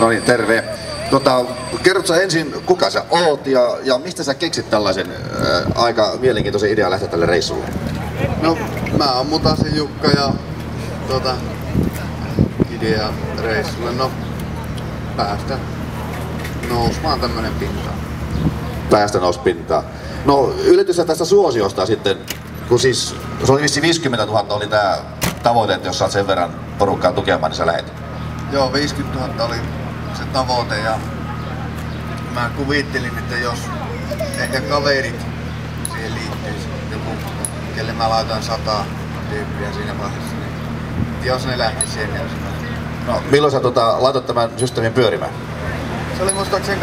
No niin, terve. Kerrotko sä ensin, kuka sä oot ja mistä sä keksit tällaisen aika mielenkiintoisen idean lähteä tälle reissulle? No, mä oon Mutasen Jukka ja idea reissulle, no päästä nousemaan tämmönen pintaan. Päästä nousi pintaan. No ylitys tästä suosiosta sitten, kun siis se oli vissiin 50 000 oli tää tavoite, että jos saat sen verran porukkaa tukemaan, niin sä lähet. Joo, 50 000 oli se tavoite ja mä kuvittelin, että jos ehkä kaverit siihen liittyisi, joku, kelle mä laitan 100 tyyppiä siinä vaiheessa, niin jos ne lähtis siihen, niin olisi. No milloin sä laitat tämän systeemin pyörimään? Se oli muistaakseni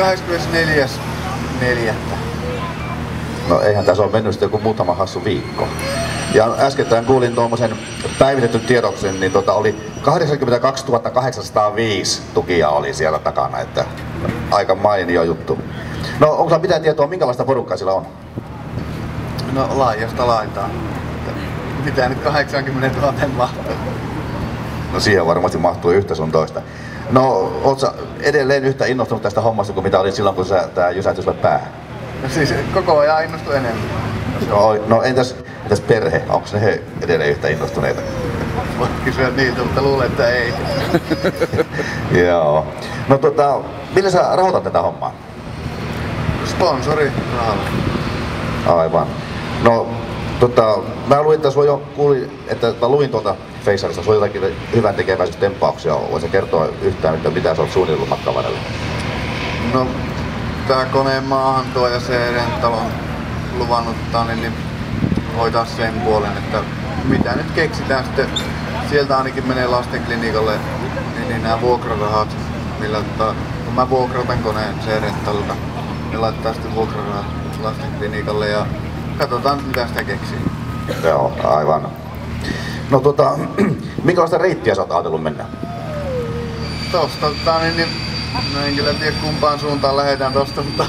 24.4. No eihän tässä ole mennyt sitten joku muutama hassu viikko. Ja äskettäin kuulin tuommoisen päivitetyn tiedoksen, niin oli 82 805 tukija oli siellä takana, että aika mainio juttu. No onko sulla mitään tietoa, minkälaista porukkaa sillä on? No laajasta laitaan. Mitä nyt 80 000 mahtuu? No siihen varmasti mahtuu yhtä sun toista. No ootko sä edelleen yhtä innostunut tästä hommasta kuin mitä olit silloin, kun tää jysäytyi sulle päähän? No siis koko ajan innostui enemmän. No entäs perhe? Onko ne edelleen yhtä innostuneita? Voit kysyä niiltä, mutta luulen, että ei. Joo. No millä sä rahoitat tätä hommaa? Sponsori rahalla. Aivan. No mä luin, että luin tuolta Facebookista, sulla on jotakin hyvän tekeväisyystempauksia. Voisi kertoa yhtään, että mitä sä oot suunnitellut matkan varrella? No tää koneen maahantuo ja se rental on luvannut niin hoitaa sen puolen, että mitä nyt keksitään sitten. Sieltä ainakin menee lastenklinikalle niin nämä vuokrarahat, millä kun mä vuokratan koneen se rentalta, niin laittaa sitten vuokrarahat lastenklinikalle ja katsotaan mitä sitä keksii. Joo, aivan. No minkälaista reittiä sä oot ajatellut mennä? Tosta no en kyllä tiedä kumpaan suuntaan lähdetään tosta, mutta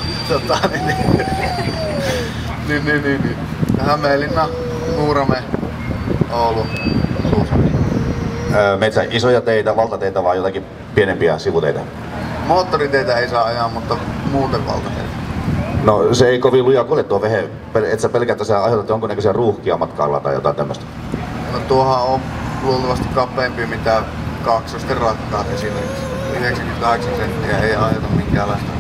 niin. Hämeenlinna, Muurame, Oulu, Kuusamo. Metsä isoja teitä, valtateitä vai jotakin pienempiä sivuteitä? Moottoriteitä ei saa ajaa, mutta muuten valtateitä. No se ei kovin luja kulje tuo vehe. Et sä pelkää, sä aiheutat jonkunnäköisiä ruuhkia matkalla tai jotain tämmöstä? No tuohan on luultavasti kapeampi mitä kaksosten rattaat esimerkiksi. 98 senttiä ei aiheuta minkäänlaista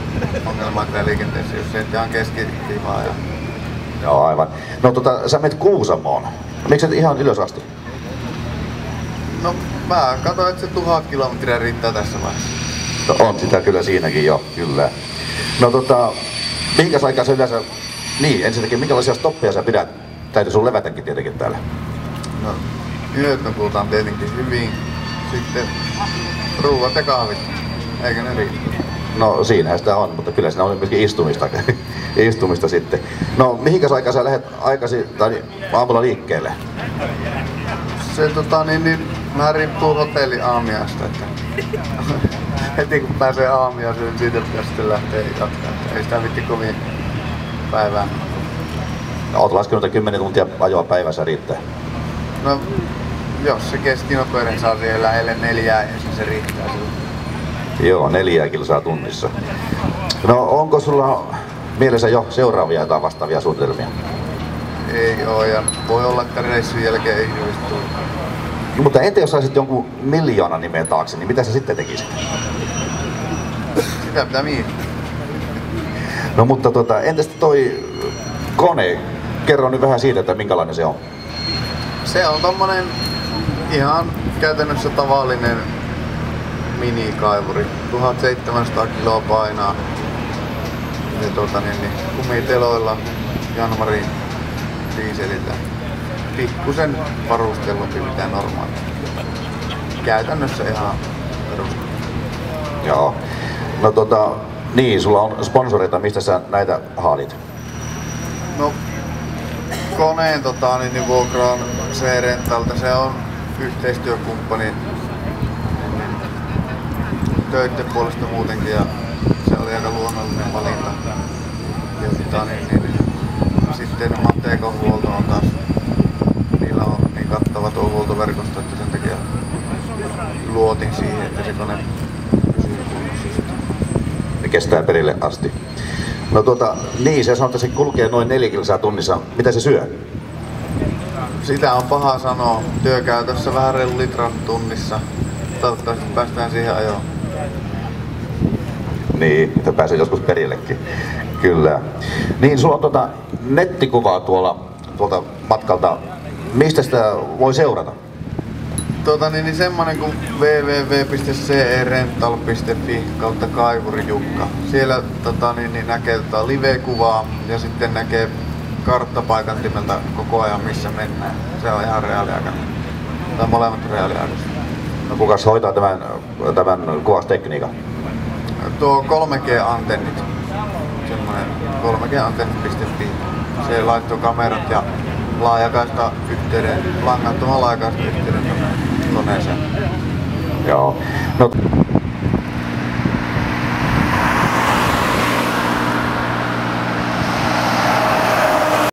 ongelmaa kyllä liikenteessä, jos se ihan keskiviivaa. Joo, aivan. No sä menet Kuusamoon. Miksi et ihan ylös asti? No mä katsoin, että se 1000 kilometriä riittää tässä vaiheessa. No, on sitä kyllä siinäkin jo, kyllä. No mihinkäs aikaa sä yleensä... Niin, ensinnäkin minkälaisia stoppeja sä pidät? Täytyy sun levätäkin tietenkin täällä. No, yöt nukutaan tietenkin hyvin. Sitten ruuat ja kahvit. Eikö ne riitä? No siinähän sitä on, mutta kyllä siinä on myöskin istumista sitten. No mihinkäs aikaa sä lähdet aamulla liikkeelle? Se mä riippuu hotelli aamiaista, että heti kun pääsee aamiaiseen, siitä pitäisi sitten lähteä jatkaa. Ei sitä vitti kovin päivään. No, oot laskenut, että 10 tuntia ajoa päivässä riittää? No jos se keskinopeuden saa siihen lähelle 4, niin se riittää silloin. Joo, 4 kilsaa tunnissa. No onko sulla mielessä jo seuraavia tai vastaavia suunnitelmia? Ei oo, ja voi olla, että reissun jälkeen ei hirveästi tule. No, mutta entä jos saisit jonkun 1 000 000 nimeä taakse, niin mitä sä sitten tekisit? Sitä pitää miettiä. No mutta entäs toi kone? Kerro nyt vähän siitä, että minkälainen se on. Se on tommonen ihan käytännössä tavallinen minikaivuri. 1700 kiloa painaa. Ja kumiteloilla Janmarin dieselillä. Pikkusen varustellumpi mitä normaali. Käytännössä ihan perusteltu. Joo. No niin, sulla on sponsoreita, mistä sä näitä haalit? No koneen vuokraan se rentalta, se on yhteistyökumppani töiden puolesta muutenkin ja se oli aika luonnollinen valinta. Ja sitten Mateko huolto on taas, niillä on niin kattava tuo huoltoverkosto, että sen takia luotin siihen, että se kone pysyy kunnossa. kestää perille asti. No niin, se sanotaan, että se kulkee noin 4 kilsaa tunnissa. Mitä se syö? Sitä on paha sanoa. Työkäytössä vähän reilu litran tunnissa. Toivottavasti päästään siihen ajoon. Niin, että pääsee joskus perillekin. Kyllä. Niin, sulla on nettikuvaa tuolta matkalta. Mistä sitä voi seurata? Niin semmonen kuin www.cerental.fi kautta Kaivuri Jukka. Siellä näkee live-kuvaa ja sitten näkee karttapaikantimeltä koko ajan missä mennään. Se on ihan reaaliaikainen. Tai molemmat reaaliaikaisia. No kukas hoitaa tämän kuvaustekniikan? Tuo 3G-antennit. Semmonen 3G-antennit.fi. Se laittoi kamerat ja laajakaista yhteyden, langattoman laajakaista yhteyden koneeseen. Joo. No,